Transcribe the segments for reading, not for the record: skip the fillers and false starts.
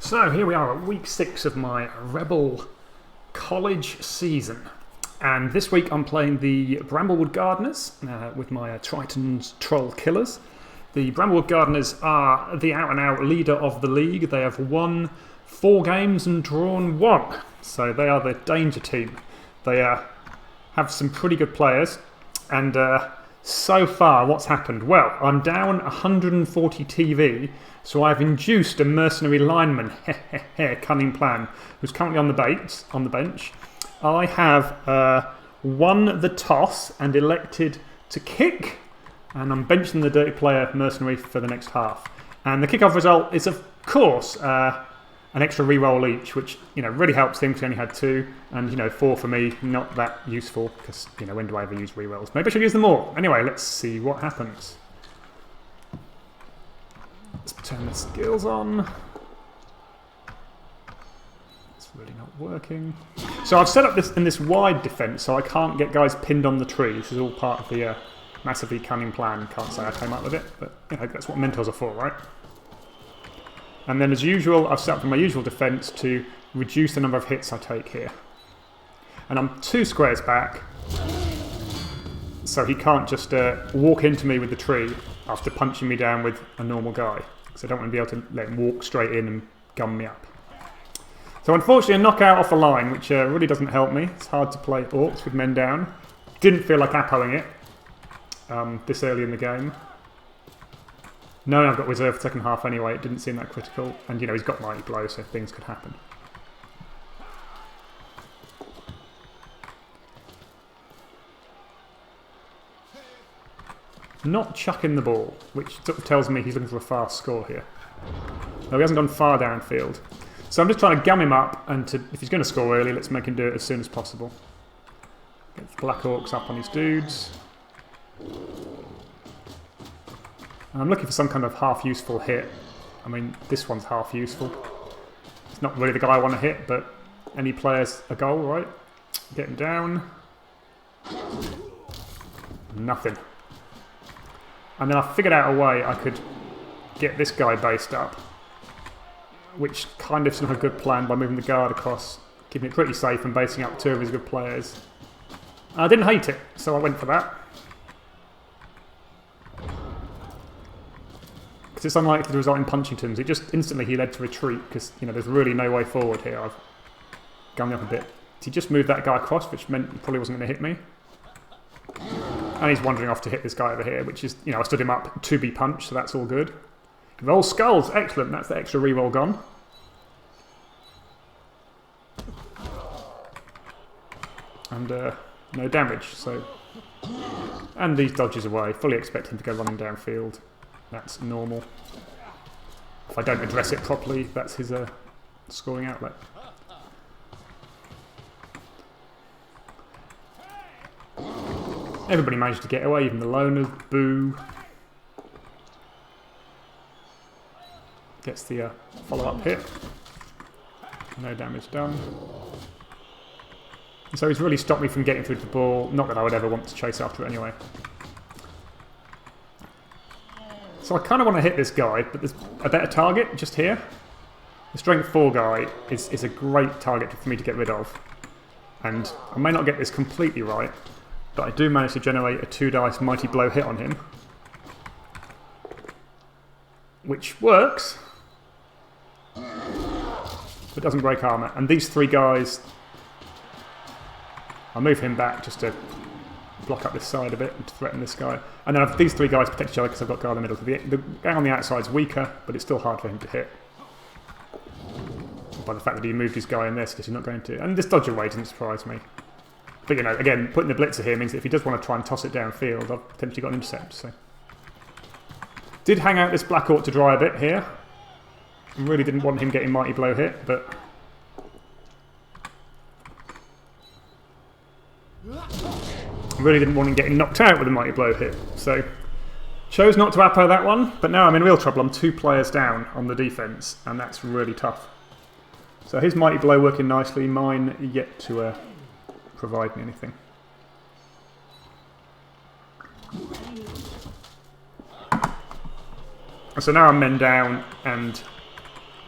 So here we are at week 6 of my REBBRL college season, and this week I'm playing the Bramblewood Gardeners with my Triton's Troll Killers. The Bramblewood Gardeners are the out-and-out leader of the league. They have won 4 games and drawn 1, so they are the danger team. They have some pretty good players, and so far what's happened? Well, I'm down 140 TV, so I've induced a mercenary lineman, cunning plan, who's currently on the bench. I have won the toss and elected to kick, and I'm benching the dirty player mercenary for the next half. And the kickoff result is, of course, an extra reroll each, which really helps him because he only had 2, and 4 for me, not that useful because when do I ever use rerolls? Maybe I should use them more. Anyway, let's see what happens. Let's turn the skills on. It's really not working. So I've set up this in this wide defence, so I can't get guys pinned on the tree. This is all part of the massively cunning plan. Can't say I came up with it, but that's what mentors are for, right? And then, as usual, I've set up my usual defence to reduce the number of hits I take here. And I'm 2 squares back, so he can't just walk into me with the tree after punching me down with a normal guy. So I don't want to be able to let him walk straight in and gun me up. So unfortunately, a knockout off a line, which really doesn't help me. It's hard to play orcs with men down. Didn't feel like appoing it this early in the game. Knowing I've got reserve for the second half anyway, it didn't seem that critical. And he's got Mighty Blow, so things could happen. Not chucking the ball, which sort of tells me he's looking for a fast score here. No, he hasn't gone far downfield. So I'm just trying to gum him up, and if he's going to score early, let's make him do it as soon as possible. Get the Black Orcs up on his dudes. I'm looking for some kind of half-useful hit. I mean, this one's half-useful. It's not really the guy I want to hit, but any player's a goal, right? Get him down. Nothing. And then I figured out a way I could get this guy based up, which kind of seemed like a good plan by moving the guard across, keeping it pretty safe and basing up 2 of his good players. And I didn't hate it, so I went for that. Because it's unlikely to result in Punchingtons. It just instantly he led to retreat because there's really no way forward here. I've gummed up a bit. He just moved that guy across, which meant he probably wasn't going to hit me. And he's wandering off to hit this guy over here, which is, I stood him up to be punched, so that's all good. Roll skulls, excellent. That's the extra reroll gone. And no damage, so. And these dodges away. Fully expect him to go running downfield. That's normal. If I don't address it properly, that's his scoring outlet. Everybody managed to get away, even the loners. Boo. Gets the follow-up hit. No damage done. And so he's really stopped me from getting through the ball. Not that I would ever want to chase after it anyway. So I kind of want to hit this guy, but there's a better target just here. The strength 4 guy is a great target for me to get rid of. And I may not get this completely right, but I do manage to generate a 2 dice Mighty Blow hit on him. Which works. But doesn't break armour. And these 3 guys, I'll move him back just to block up this side a bit and to threaten this guy. And then these 3 guys protect each other because I've got guy in the middle. The guy on the outside's weaker, but it's still hard for him to hit. By the fact that he moved his guy in this because he's not going to. And this dodge away doesn't surprise me. But again, putting the blitzer here means that if he does want to try and toss it downfield, I've potentially got an intercept. So, did hang out this Black Orc to dry a bit here. Really didn't want him getting Mighty Blow hit, but really didn't want him getting knocked out with a Mighty Blow hit. So, chose not to appo that one, but now I'm in real trouble. I'm 2 players down on the defence, and that's really tough. So his Mighty Blow working nicely, mine yet to provide me anything. So now I'm men down, and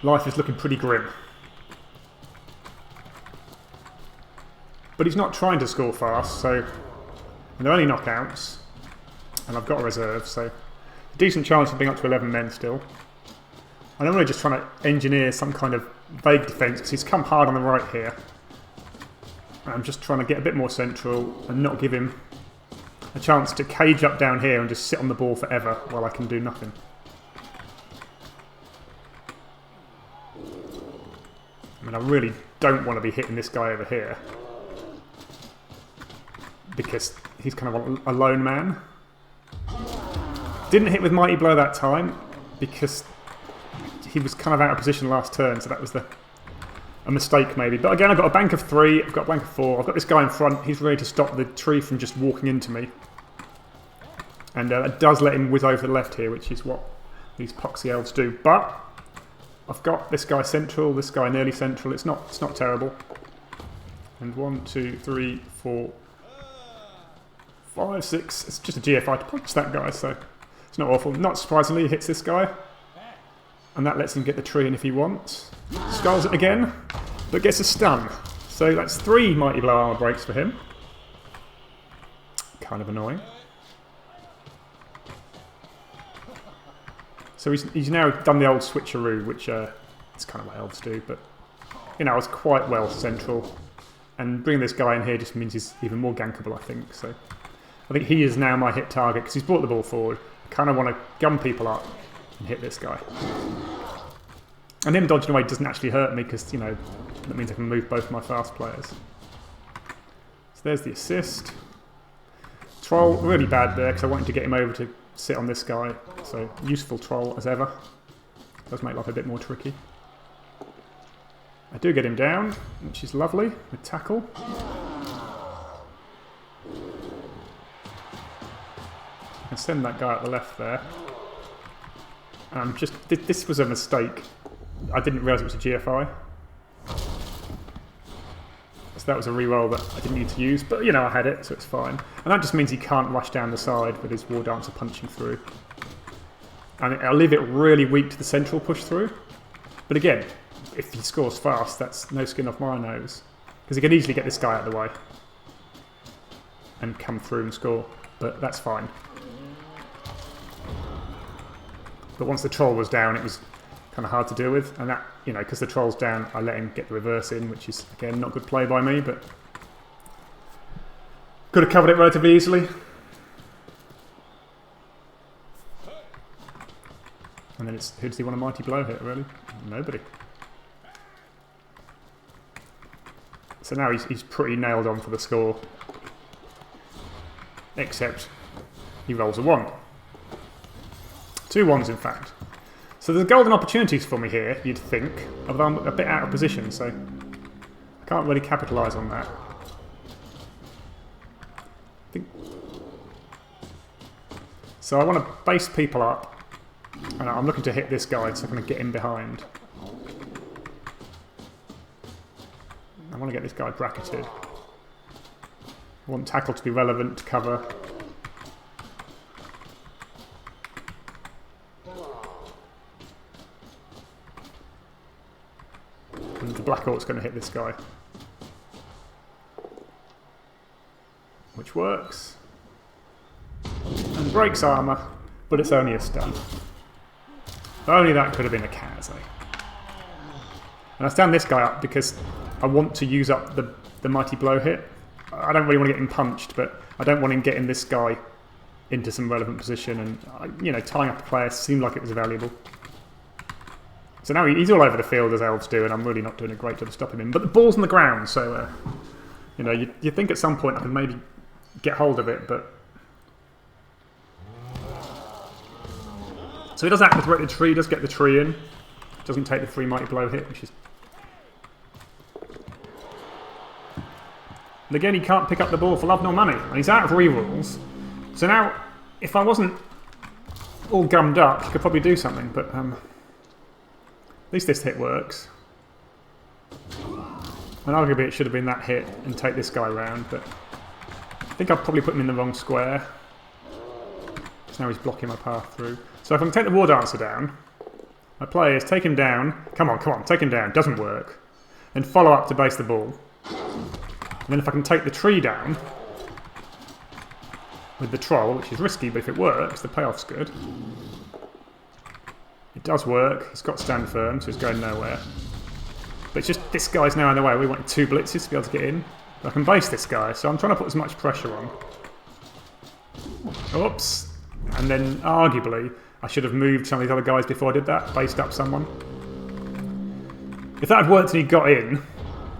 life is looking pretty grim. But he's not trying to score fast, so... And they're only knockouts. And I've got a reserve, so... A decent chance of being up to 11 men still. And I'm really just trying to engineer some kind of vague defence, because he's come hard on the right here. And I'm just trying to get a bit more central and not give him a chance to cage up down here and just sit on the ball forever while I can do nothing. I mean, I really don't want to be hitting this guy over here, because he's kind of a lone man. Didn't hit with Mighty Blow that time, because he was kind of out of position last turn, so that was a mistake maybe. But again, I've got a bank of 3, I've got a bank of 4, I've got this guy in front, he's ready to stop the tree from just walking into me. And that does let him whiz over to the left here, which is what these poxy elves do. But I've got this guy central, this guy nearly central, it's not terrible. And 1, 2, 3, 4, 5, 6, it's just a GFI to punch that guy, so it's not awful. Not surprisingly, he hits this guy. And that lets him get the tree in if he wants. Skulls it again, but gets a stun. So that's 3 Mighty Blow armor breaks for him. Kind of annoying. So he's now done the old switcheroo, which it's kind of what elves do, but you know, I was quite well central. And bringing this guy in here just means he's even more gankable, I think. So I think he is now my hit target, because he's brought the ball forward. I kind of want to gun people up and hit this guy. And him dodging away doesn't actually hurt me, because, you know, that means I can move both my fast players. So there's the assist. Troll, really bad there, because I wanted to get him over to sit on this guy. So, useful troll as ever. Does make life a bit more tricky. I do get him down, which is lovely, with tackle. I send that guy at the left there. This was a mistake. I didn't realise it was a GFI. So that was a reroll that I didn't need to use, but you know, I had it, so it's fine. And that just means he can't rush down the side with his War Dancer punching through. And I'll leave it really weak to the central push through. But again, if he scores fast, that's no skin off my nose. Because he can easily get this guy out of the way and come through and score, but that's fine. But once the troll was down, it was kind of hard to deal with, and that, you know, because the troll's down, I let him get the reverse in, which is, again, not good play by me, but could have covered it relatively easily. And then it's, who does he want a Mighty Blow hit, really? Nobody. So now he's pretty nailed on for the score. Except he rolls a 1. 2 1s, in fact. So there's golden opportunities for me here, you'd think, although I'm a bit out of position, so I can't really capitalise on that. So I want to base people up, and I'm looking to hit this guy, so I'm going to get in behind. I want to get this guy bracketed. I want tackle to be relevant to cover. And the Black Orc's going to hit this guy. Which works. And breaks armour, but it's only a stun. Only that could have been a Kaz, eh? And I stand this guy up because I want to use up the Mighty Blow hit. I don't really want to get him punched, but I don't want him getting this guy into some relevant position, and you know, tying up a player seemed like it was valuable. So now he's all over the field as elves do, and I'm really not doing a great job of stopping him. But the ball's on the ground, so you know, you think at some point I can maybe get hold of it, but so he does activate the tree, does get the tree in, doesn't take the 3 Mighty Blow hit, which is. And again, he can't pick up the ball for love nor money, and he's out of rerolls. So now, if I wasn't all gummed up, he could probably do something, but at least this hit works. And arguably it should have been that hit and take this guy round, but I think I've probably put him in the wrong square. So now he's blocking my path through. So if I can take the War Dancer down, My play is take him down. Come on, take him down. Doesn't work. Then follow up to base the ball. And then if I can take the tree down with the troll, which is risky, but if it works, the payoff's good. It does work. It's got stand firm, so it's going nowhere. But it's just this guy's now in the way. We wanted 2 blitzes to be able to get in. But I can base this guy, so I'm trying to put as much pressure on. Oops. And then, arguably, I should have moved some of these other guys before I did that, based up someone. If that had worked and he got in,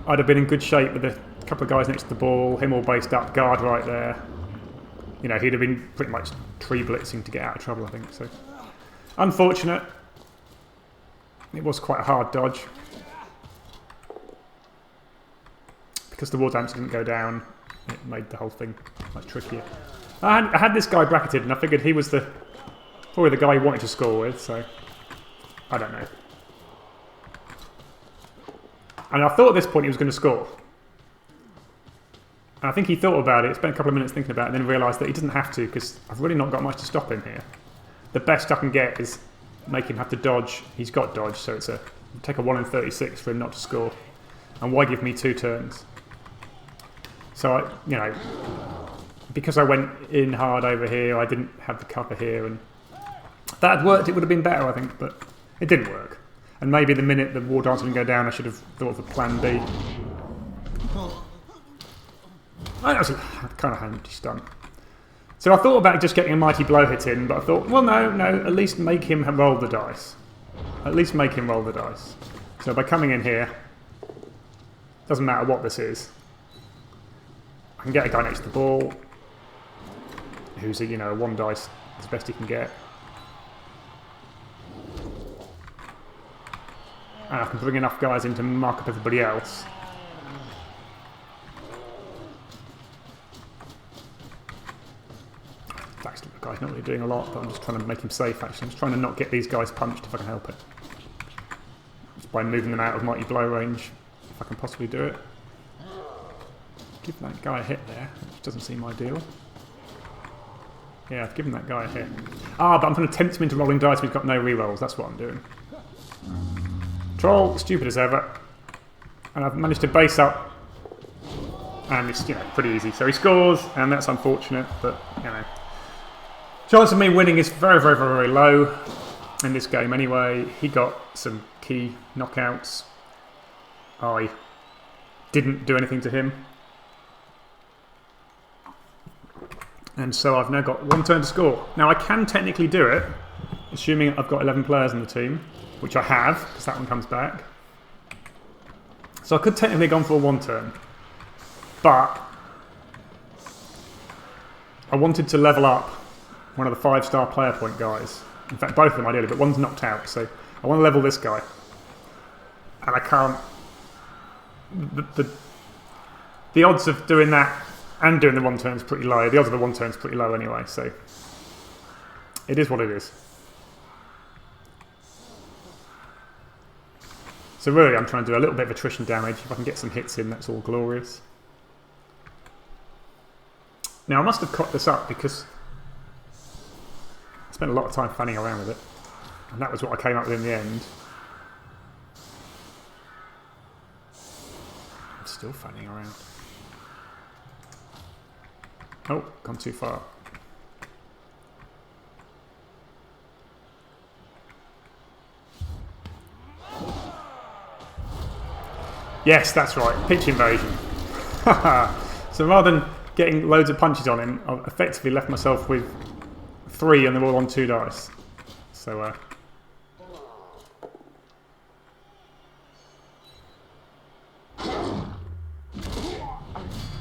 I'd have been in good shape with a couple of guys next to the ball, him all based up, guard right there. You know, he'd have been pretty much tree blitzing to get out of trouble, I think. So, unfortunate. It was quite a hard dodge. Because the wall damage didn't go down, it made the whole thing much trickier. I had this guy bracketed, and I figured he was probably the guy he wanted to score with, so I don't know. And I thought at this point he was going to score. And I think he thought about it, spent a couple of minutes thinking about it, and then realised that he doesn't have to, because I've really not got much to stop him here. The best I can get is make him have to dodge. He's got dodge, so it'll take a 1 in 36 for him not to score. And why give me 2 turns? So, because I went in hard over here, I didn't have the cover here, and if that had worked, it would have been better, I think, but it didn't work. And maybe the minute the war dance didn't go down, I should have thought of a plan B. That was kind of handy stunt. So I thought about just getting a mighty blow hit in, but I thought, well, no, at least make him roll the dice. At least make him roll the dice. So by coming in here, doesn't matter what this is, I can get a guy next to the ball, who's a 1 dice as best he can get. And I can bring enough guys in to mark up everybody else. Actually, the guy's not really doing a lot, but I'm just trying to make him safe, actually. I'm just trying to not get these guys punched if I can help it. Just by moving them out of mighty blow range, if I can possibly do it. Give that guy a hit there, which doesn't seem ideal. Yeah, I've given that guy a hit. But I'm going to tempt him into rolling dice, but he's got no rerolls. That's what I'm doing. Troll, stupid as ever. And I've managed to base up. And it's, pretty easy. So he scores, and that's unfortunate, but, chance of me winning is very, very, very, very low in this game anyway. He got some key knockouts. I didn't do anything to him. And so I've now got 1 turn to score. Now I can technically do it, assuming I've got 11 players in the team, which I have, because that one comes back. So I could technically have gone for a 1 turn. But I wanted to level up one of the 5-star player point guys. In fact, both of them ideally, but one's knocked out. So I want to level this guy. And I can't... The odds of doing that and doing the 1 turn is pretty low. The odds of the 1 turn is pretty low anyway, so it is what it is. So really I'm trying to do a little bit of attrition damage. If I can get some hits in, that's all glorious. Now I must have cocked this up because I spent a lot of time fanning around with it. And that was what I came up with in the end. I'm still fanning around. Oh, gone too far. Yes, that's right. Pitch invasion. So rather than getting loads of punches on him, I've effectively left myself with 3 and they're all on 2 dice. So, a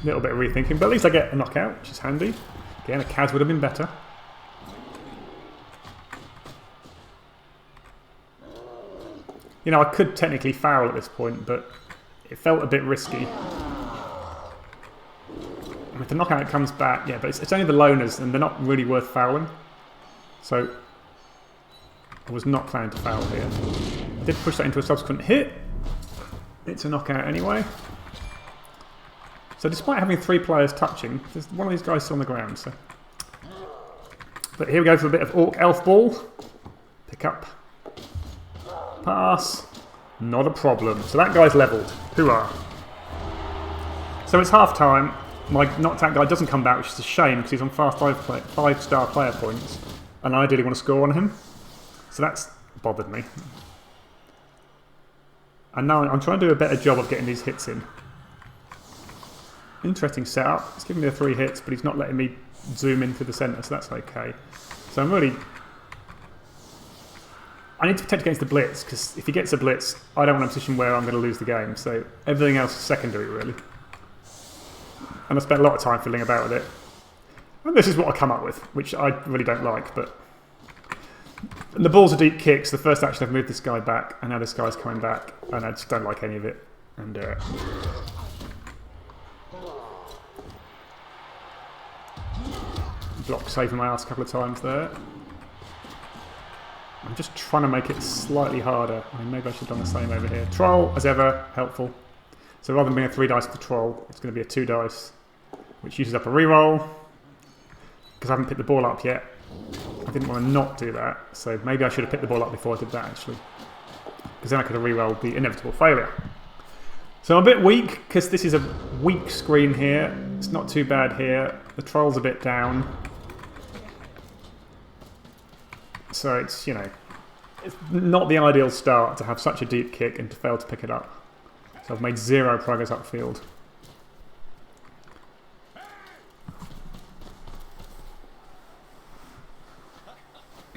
little bit of rethinking, but at least I get a knockout, which is handy. Again, a Kaz would have been better. I could technically foul at this point, but it felt a bit risky. And if the knockout comes back, yeah, but it's only the loners, and they're not really worth fouling. So, I was not planning to foul here. I did push that into a subsequent hit. It's a knockout anyway. So despite having 3 players touching, there's one of these guys still on the ground. So, but here we go for a bit of Orc Elf Ball. Pick up. Pass. Not a problem. So that guy's levelled. Hoorah. So it's half time. My knocked out guy doesn't come back, which is a shame because he's on fast 5-star player points. And I ideally want to score on him. So that's bothered me. And now I'm trying to do a better job of getting these hits in. Interesting setup. He's giving me the 3 hits, but he's not letting me zoom into the centre, so that's okay. So I'm really... I need to protect against the blitz, because if he gets a blitz, I don't want a position where I'm going to lose the game. So everything else is secondary, really. And I spent a lot of time fiddling about with it. And this is what I come up with, which I really don't like, but... And the balls are deep kicks. The first action I've moved this guy back, and now this guy's coming back, and I just don't like any of it. And block saving my ass a couple of times there. I'm just trying to make it slightly harder. I mean, maybe I should have done the same over here. Troll, as ever, helpful. So rather than being a 3 dice for the troll, it's going to be a 2 dice, which uses up a reroll. Because I haven't picked the ball up yet. I didn't want to not do that, so maybe I should have picked the ball up before I did that, actually. Because then I could have rerolled the inevitable failure. So I'm a bit weak, because this is a weak screen here. It's not too bad here. The troll's a bit down. So it's, you know, it's not the ideal start to have such a deep kick and to fail to pick it up. So I've made 0 progress upfield.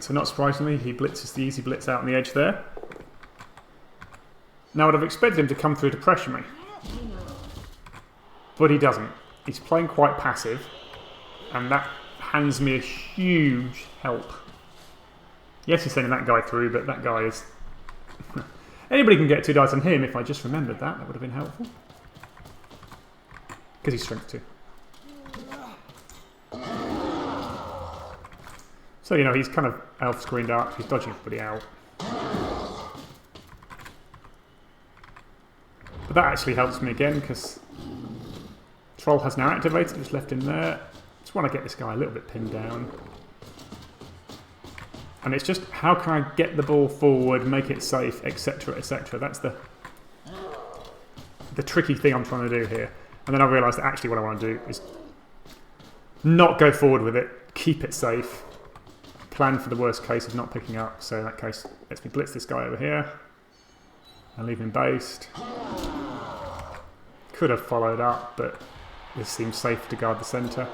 So not surprisingly, he blitzes the easy blitz out on the edge there. Now I'd have expected him to come through to pressure me. But he doesn't. He's playing quite passive. And that hands me a huge help. Yes, he's sending that guy through, but that guy is... Anybody can get 2 dice on him. If I just remembered that, that would have been helpful. Because he's strength 2. So, you know, he's kind of elf screened up. He's dodging everybody out. But that actually helps me again, because Troll has now activated, just left him there. Just want to get this guy a little bit pinned down. And it's just, how can I get the ball forward, make it safe, etc, etc. That's the tricky thing I'm trying to do here. And then I realised that actually what I want to do is not go forward with it, keep it safe, plan for the worst case of not picking up. So in that case, lets me blitz this guy over here and leave him based. Could have followed up, but this seems safe to guard the centre.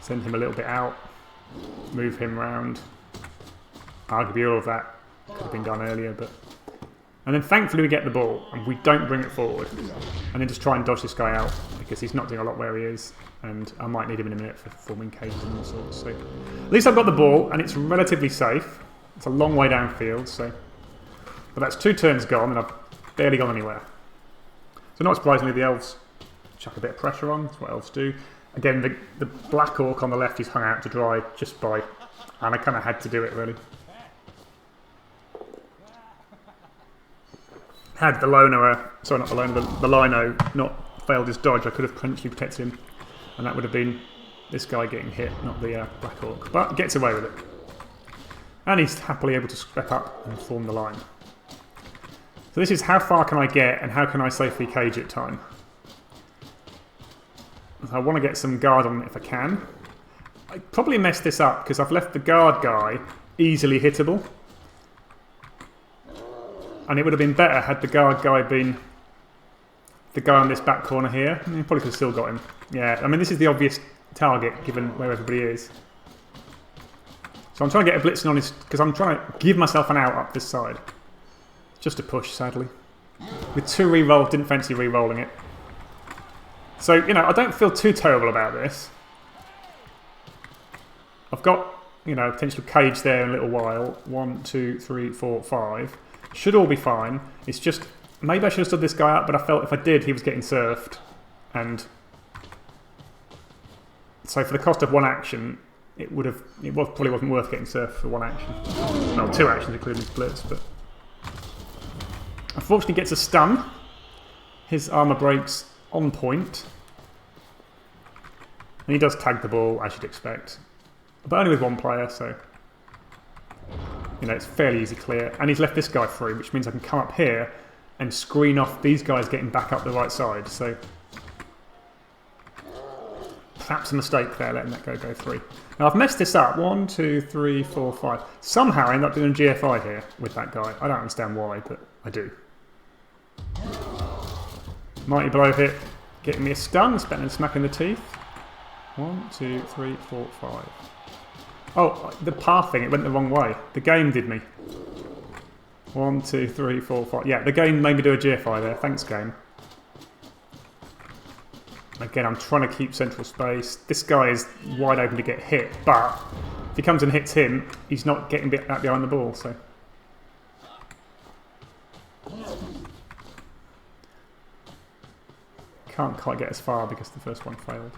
Send him a little bit out. Move him round. Arguably all of that could have been done earlier, but... And then thankfully we get the ball, and we don't bring it forward. And then just try and dodge this guy out, because he's not doing a lot where he is, and I might need him in a minute for forming cages and all sorts. So at least I've got the ball, and it's relatively safe. It's a long way downfield, so... But that's 2 turns gone, and I've barely gone anywhere. So not surprisingly, the elves chuck a bit of pressure on. That's what elves do. Again, the Black Orc on the left is hung out to dry just by... And I kind of had to do it, really. Had the loner, sorry, not the loner, the lino not failed his dodge, I could have potentially protected him. And that would have been this guy getting hit, not the Black Orc. But gets away with it. And he's happily able to step up and form the line. So this is how far can I get and how can I safely cage it time. I want to get some guard on it if I can. I probably messed this up because I've left the guard guy easily hittable. And it would have been better had the guard guy been the guy on this back corner here. Probably could have still got him. Yeah, I mean this is the obvious target given where everybody is. So I'm trying to get a blitzing on his... Because I'm trying to give myself an out up this side. Just a push, sadly. With 2 re-rolls, didn't fancy re-rolling it. So, you know, I don't feel too terrible about this. I've got, you know, potential cage there in a little while. 1, 2, 3, 4, 5. Should all be fine. It's just, maybe I should have stood this guy up, but I felt if I did, he was getting surfed. And so for the cost of 1 action, probably wasn't worth getting surfed for 1 action. Well, 2 actions, including splits, but... Unfortunately gets a stun. His armour breaks on point. And he does tag the ball, as you'd expect. But only with 1 player, so... You know, it's fairly easy clear. And he's left this guy free, which means I can come up here and screen off these guys getting back up the right side. So perhaps a mistake there, letting that go through. Now I've messed this up. 1, 2, 3, 4, 5. Somehow I end up doing a GFI here with that guy. I don't understand why, but I do. Mighty blow hit, getting me a stun. It's better than smacking the teeth. 1, 2, 3, 4, 5. Oh, the path thing, it went the wrong way. The game did me. 1, 2, 3, 4, 5. Yeah, the game made me do a GFI there. Thanks, game. Again, I'm trying to keep central space. This guy is wide open to get hit, but if he comes and hits him, he's not getting back behind the ball, so. Can't quite get as far because the first one failed.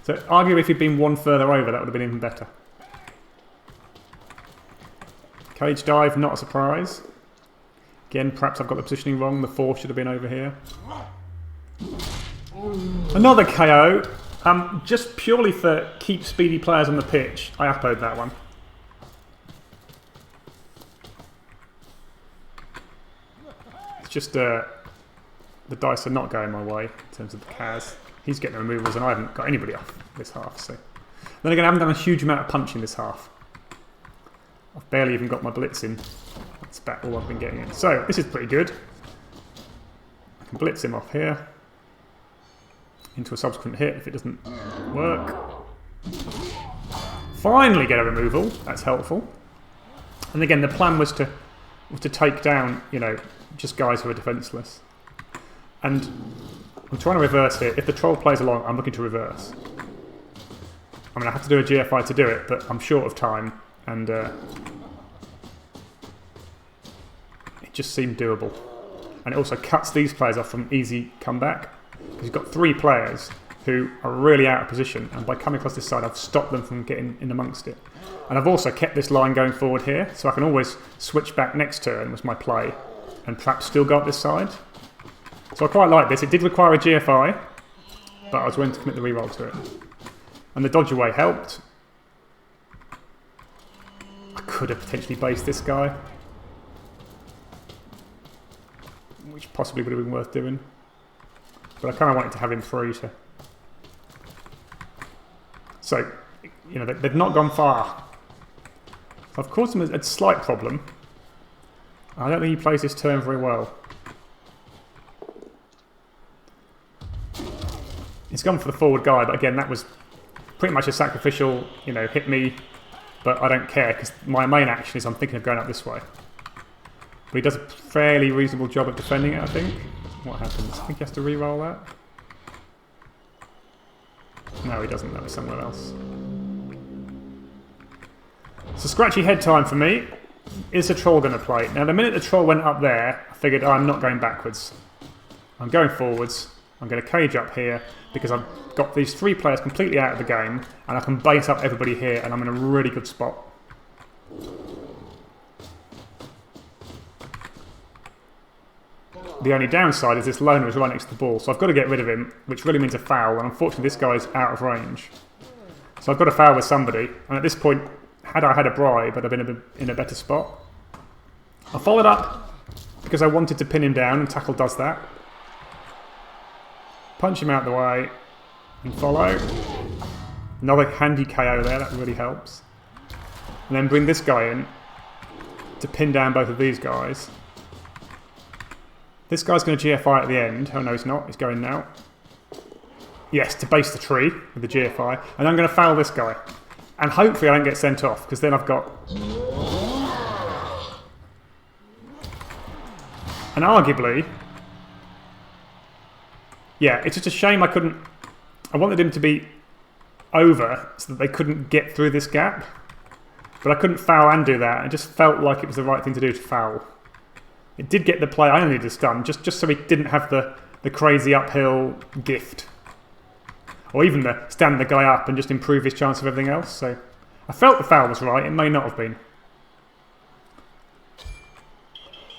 So, arguably, if he'd been one further over, that would have been even better. Cage dive, not a surprise. Again, perhaps I've got the positioning wrong. The 4 should have been over here. Another KO. Just purely for keep speedy players on the pitch, I upload that one. It's just the dice are not going my way in terms of the Kaz. He's getting the removals and I haven't got anybody off this half. So then again, I haven't done a huge amount of punching this half. I've barely even got my blitz in. That's about all I've been getting in. So this is pretty good. I can blitz him off here into a subsequent hit if it doesn't work. Finally get a removal. That's helpful. And again, the plan was to take down, you know, just guys who are defenceless. And I'm trying to reverse here. If the troll plays along, I'm looking to reverse. I mean, I have to do a GFI to do it, but I'm short of time, and it just seemed doable. And it also cuts these players off from easy comeback, because you've got 3 players who are really out of position, and by coming across this side, I've stopped them from getting in amongst it. And I've also kept this line going forward here, so I can always switch back next turn, was my play, and perhaps still go up this side. So I quite like this. It did require a GFI, but I was willing to commit the reroll to it. And the dodge away helped. I could have potentially based this guy, which possibly would have been worth doing. But I kind of wanted to have him free to... So, you know, they've not gone far. So I've caused him a slight problem. I don't think he plays this turn very well. He's gone for the forward guy, but again, that was pretty much a sacrificial, you know, hit me, but I don't care, because my main action is I'm thinking of going up this way. But he does a fairly reasonable job of defending it, I think. What happens? I think he has to re-roll that. No, he doesn't. That was somewhere else. So scratchy head time for me. Is the troll going to play? Now, the minute the troll went up there, I figured, oh, I'm not going backwards. I'm going forwards. I'm going to cage up here because I've got these 3 players completely out of the game, and I can bait up everybody here, and I'm in a really good spot. The only downside is this loner is right next to the ball, so I've got to get rid of him, which really means a foul, and unfortunately this guy's out of range. So I've got to foul with somebody, and at this point, had I had a bribe, I'd have been in a better spot. I followed up because I wanted to pin him down, and tackle does that. Punch him out the way and follow. Another handy KO there, that really helps. And then bring this guy in to pin down both of these guys. This guy's going to GFI at the end. Oh no, he's not. He's going now. Yes, to base the tree with the GFI. And I'm going to foul this guy. And hopefully I don't get sent off, because then I've got... And arguably... Yeah, it's just a shame I couldn't... I wanted him to be over so that they couldn't get through this gap. But I couldn't foul and do that. It just felt like it was the right thing to do to foul. It did get the play I only needed to stun, just so he didn't have the crazy uphill gift. Or even the stand the guy up and just improve his chance of everything else. So I felt the foul was right. It may not have been.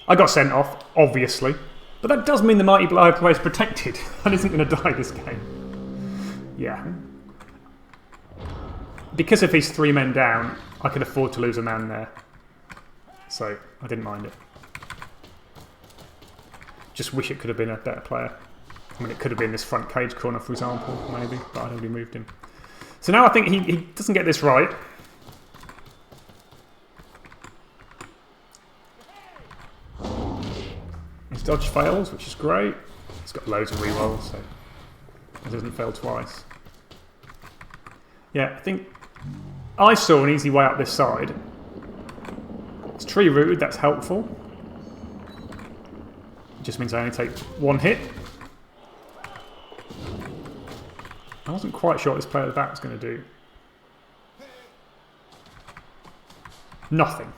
I got sent off, obviously. But that does mean the Mighty Blow player is protected and isn't going to die this game. Yeah. Because if he's 3 men down, I can afford to lose a man there. so I didn't mind it. Just wish it could have been a better player. I mean, it could have been this front cage corner, for example, maybe, but I'd already moved him. So now I think he doesn't get this right. His dodge fails, which is great. He's got loads of rerolls, so it doesn't fail twice. Yeah, I think I saw an easy way up this side. It's tree rooted, that's helpful. It just means I only take one hit. I wasn't quite sure what this player at the back was going to do. Nothing.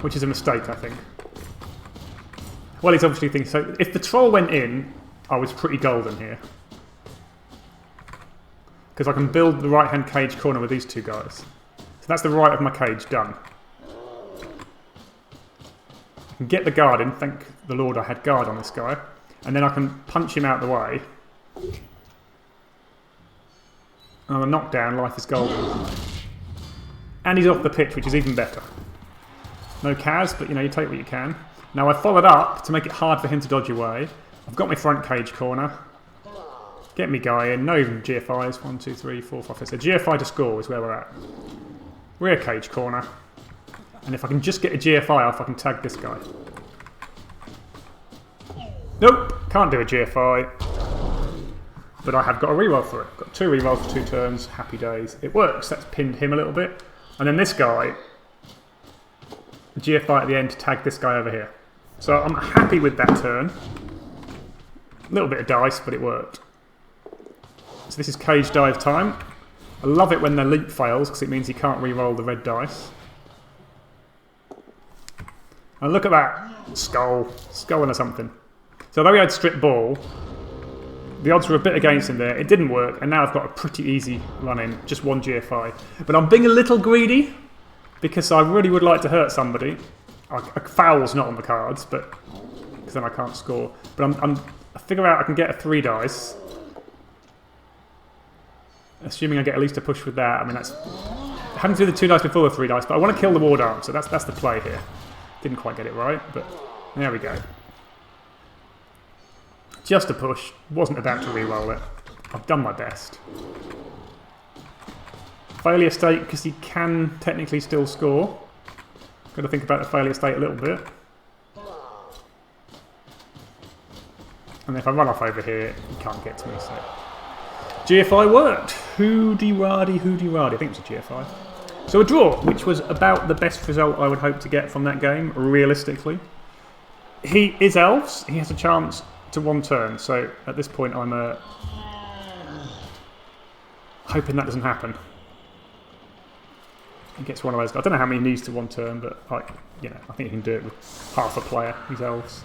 Which is a mistake, I think. Well, he's obviously thinking, so if the troll went in, I was pretty golden here. Because I can build the right-hand cage corner with these two guys. So that's the right of my cage done. I can get the guard in, thank the Lord I had guard on this guy. And then I can punch him out the way. And on a knockdown, life is golden. And he's off the pitch, which is even better. No Kaz, but you know, you take what you can. Now I followed up to make it hard for him to dodge away. I've got my front cage corner. Get me guy in. No even GFIs. 1, 2, 3, 4, 5, 6. So GFI to score is where we're at. Rear cage corner. And if I can just get a GFI off, I can tag this guy. Nope, can't do a GFI. But I have got a reroll for it. Got 2 rerolls for 2 turns. Happy days. It works. That's pinned him a little bit. And then this guy, a GFI at the end to tag this guy over here. So I'm happy with that turn. A little bit of dice, but it worked. So this is cage dive time. I love it when the leap fails because it means he can't re-roll the red dice. And look at that. Skull. Skull into something. So although he had strip ball, the odds were a bit against him there. It didn't work, and now I've got a pretty easy run in. Just 1 GFI. But I'm being a little greedy because I really would like to hurt somebody. A foul's not on the cards, but because then I can't score. But I figure out I can get a 3 dice. Assuming I get at least a push with that. I mean, that's... I haven't threw the 2 dice before the 3 dice, but I want to kill the war dart, so that's the play here. Didn't quite get it right, but there we go. Just a push. Wasn't about to re-roll it. I've done my best. Failure state, because he can technically still score. Got to think about the failure state a little bit. And if I run off over here, he can't get to me, so... GFI worked. Hoody-raddy, hoody-raddy. I think it was a GFI. So a draw, which was about the best result I would hope to get from that game, realistically. He is elves. He has a chance to 1 turn. So at this point, I'm hoping that doesn't happen. He gets one of those. I don't know how many he needs to 1 turn, but I think he can do it with half a player. He's elves.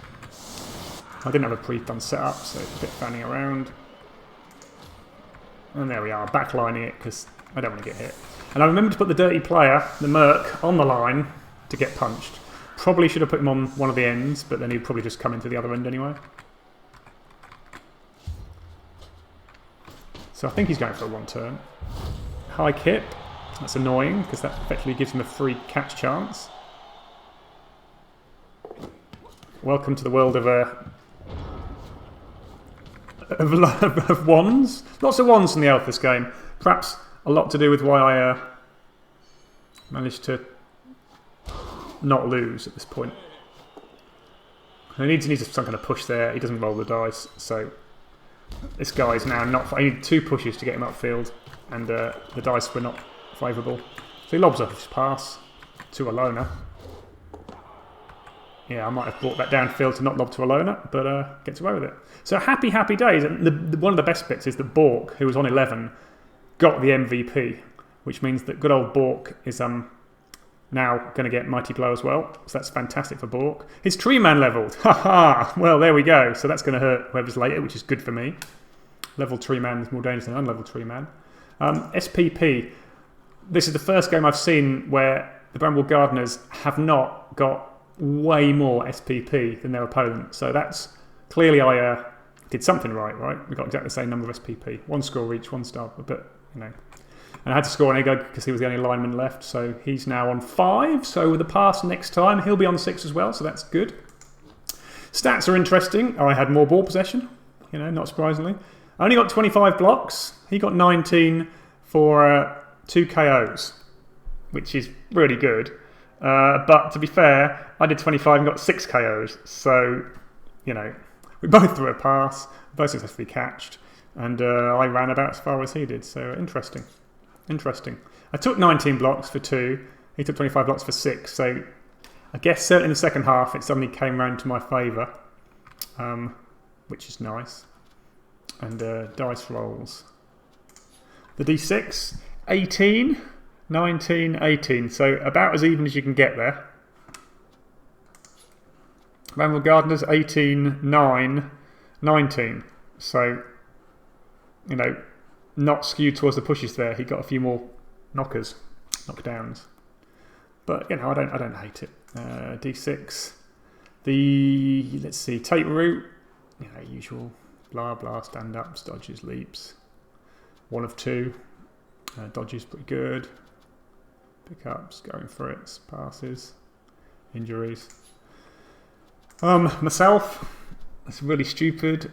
I didn't have a pre-done setup, so it's a bit fanning around. And there we are, backlining it because I don't want to get hit. And I remember to put the dirty player, the merc, on the line to get punched. Probably should have put him on one of the ends, but then he'd probably just come into the other end anyway. So I think he's going for a 1 turn. High kip. That's annoying because that effectively gives him a free catch chance. Welcome to the world of wands. Lots of wands in the elf this game. Perhaps a lot to do with why I managed to not lose at this point. He needs some kind of push there. He doesn't roll the dice, so this guy is now not... I need 2 pushes to get him upfield, and the dice were not favourable. So he lobs off his pass to a loner. Yeah, I might have brought that downfield to not lob to a loner, but gets away with it. So happy days. And one of the best bits is that Bork, who was on 11, got the MVP, which means that good old Bork is now going to get Mighty Blow as well. So that's fantastic for Bork. His tree man leveled. Ha! Well, there we go. So that's going to hurt whoever's later, which is good for me. Level tree man is more dangerous than unleveled tree man. SPP. This is the first game I've seen where the Bramble Gardeners have not got way more SPP than their opponent. So that's clearly I did something right? We got exactly the same number of SPP. 1 score each, 1 star, but you know. And I had to score an egg because he was the only lineman left, so he's now on 5. So with the pass next time, he'll be on 6 as well, so that's good. Stats are interesting. I had more ball possession, not surprisingly. I only got 25 blocks. He got 19 for 2 KOs, which is really good. But to be fair, I did 25 and got 6 KOs. So, we both threw a pass, both successfully catched, and I ran about as far as he did. So interesting. I took 19 blocks for 2. He took 25 blocks for 6. So I guess certainly in the second half, it suddenly came round to my favour, which is nice. And dice rolls. The D6, 18, 19, 18. So about as even as you can get there. REBBRL Gardeners, 18, 9, 19. So, not skewed towards the pushes there. He got a few more knockdowns. But, I don't hate it. D6. Let's see, take route. Usual. Blah, blah, stand-ups, dodges, leaps. 1 of 2. Dodges pretty good. Pickups, going for it. Passes. Injuries. Myself, it's really stupid.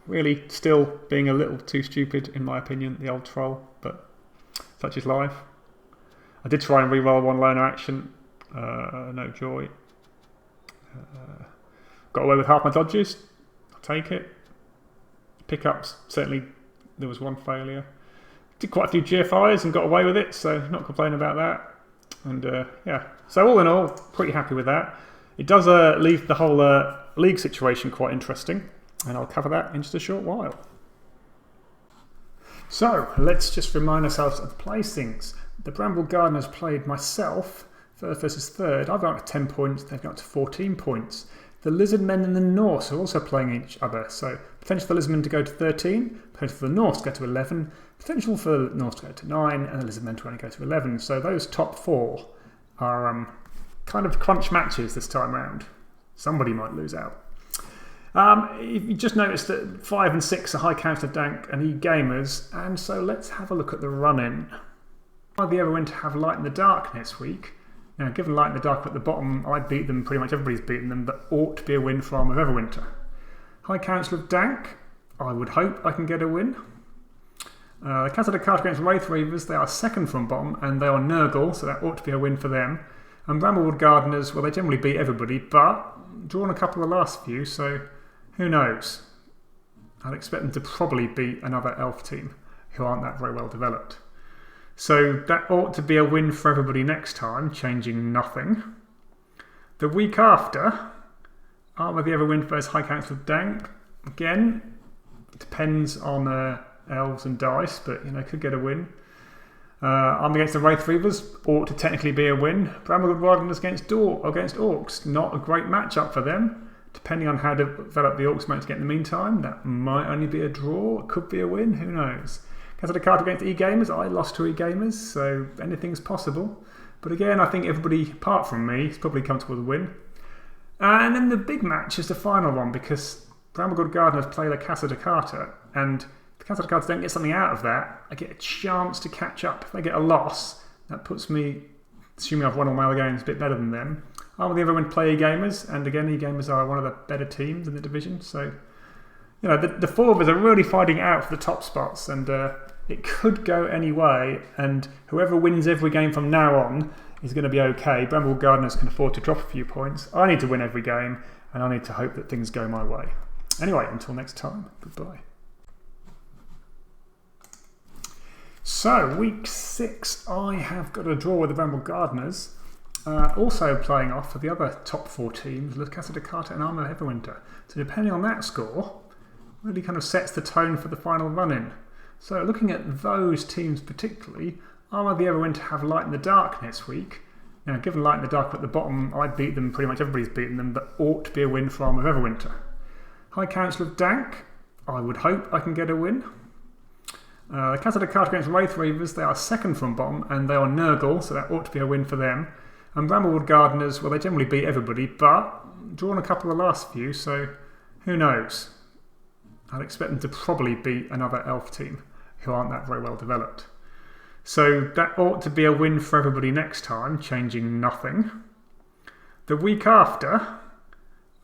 Really still being a little too stupid, in my opinion, the old troll. But such is life. I did try and re-roll 1 loner action. No joy. Got away with half my dodges. I'll take it. Pickups, certainly there was 1 failure. Did quite a few GFIs and got away with it, so not complaining about that. And yeah, so all in all, pretty happy with that. It does leave the whole league situation quite interesting, and I'll cover that in just a short while. So let's just remind ourselves of the placings. The REBBRL Gardeners played myself, 3rd versus 3rd. I've got up to 10 points, they've got up to 14 points. The Lizard Men and the Norse are also playing each other, so potential for the Lizard Men to go to 13, potential for the Norse to go to 11, potential for the Norse to go to 9, and the Lizard Men to only go to 11. So those top 4 are kind of crunch matches this time round. Somebody might lose out. You just noticed that 5 and 6 are High Counselor Dank and E-Gamers, and so let's have a look at the run-in. Have you ever went to have Light in the Dark next week? Now, given Light in the Dark at the bottom, I beat them, pretty much everybody's beaten them, but ought to be a win from Everwinter. High Council of Dank, I would hope I can get a win. Castle of Carter against Wraith Reavers, they are 2nd from bottom, and they are Nurgle, so that ought to be a win for them. And Bramblewood Gardeners, well, they generally beat everybody, but drawn a couple of the last few, so who knows? I'd expect them to probably beat another elf team who aren't that very well developed. So that ought to be a win for everybody next time, changing nothing. The week after, Armour the Everwind versus High Council of Dank. Again, it depends on elves and dice, but could get a win. Army against the Wraith Reavers ought to technically be a win. Bramblewood Gardeners against Orcs, not a great matchup for them. Depending on how developed the Orcs manage to get in the meantime, that might only be a draw. It could be a win, who knows. Castle of Carter against E-Gamers, I lost to E-Gamers, so anything's possible. But again, I think everybody apart from me is probably comfortable with a win. And then the big match is the final one, because Bramblewood Gardeners play the Castle de Carter, and if the Castle de Carter don't get something out of that, I get a chance to catch up. If they get a loss, that puts me, assuming I've won all my other games, a bit better than them. I'm the other one play E-Gamers, and again, E-Gamers are one of the better teams in the division, so the 4 of us are really fighting out for the top spots, and it could go any way, and whoever wins every game from now on is going to be okay. Bramblewood Gardeners can afford to drop a few points. I need to win every game, and I need to hope that things go my way. Anyway, until next time, goodbye. So, week 6, I have got a draw with the REBBRL Gardeners. Also playing off for the other top 4 teams, Le Castle de Carter and Armour Everwinter. So depending on that score, really kind of sets the tone for the final run-in. So looking at those teams particularly, Armour the Everwinter have Light in the Dark next week. Now, given Light in the Dark at the bottom, I beat them, pretty much everybody's beaten them, but ought to be a win for Armour Everwinter. High Council of Dank, I would hope I can get a win. Castle of Carter against Wraith Reavers, they are 2nd from bottom, and they are Nurgle, so that ought to be a win for them. And Bramblewood Gardeners, well, they generally beat everybody, but drawn a couple of the last few, so who knows? I'd expect them to probably beat another elf team who aren't that very well developed. So that ought to be a win for everybody next time, changing nothing. The week after,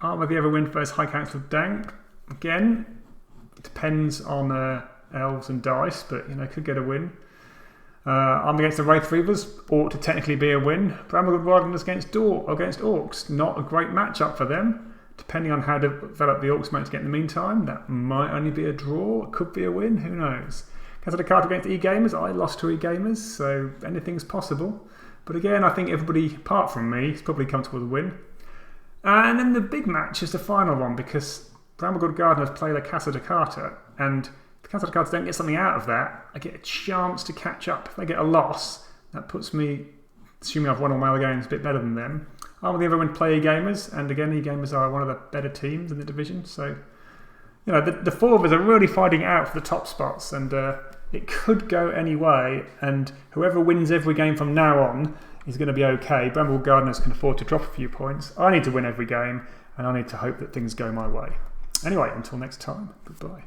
Armour the Everwind versus High Council of Dank. Again, it depends on elves and dice, but could get a win. Arm against the Wraith Reavers ought to technically be a win. Bramblewood Wilderness against Orcs, not a great matchup for them. Depending on how developed the Orcs manage to get in the meantime, that might only be a draw. It could be a win, who knows. Casa de Carta against E-Gamers, I lost to E-Gamers, so anything's possible. But again, I think everybody, apart from me, is probably comfortable with a win. And then the big match is the final one, because Bramblewood Gardeners play the Casa de Carta, and if the Casa de Carta don't get something out of that, I get a chance to catch up. If they get a loss, that puts me, assuming I've won all my other games, a bit better than them. Armour the Everwind play E-Gamers, and again, E-Gamers are one of the better teams in the division, so the four of us are really fighting out for the top spots, and it could go any way, and whoever wins every game from now on is going to be okay. Bramblewood Gardeners can afford to drop a few points. I need to win every game, and I need to hope that things go my way. Anyway, until next time, goodbye.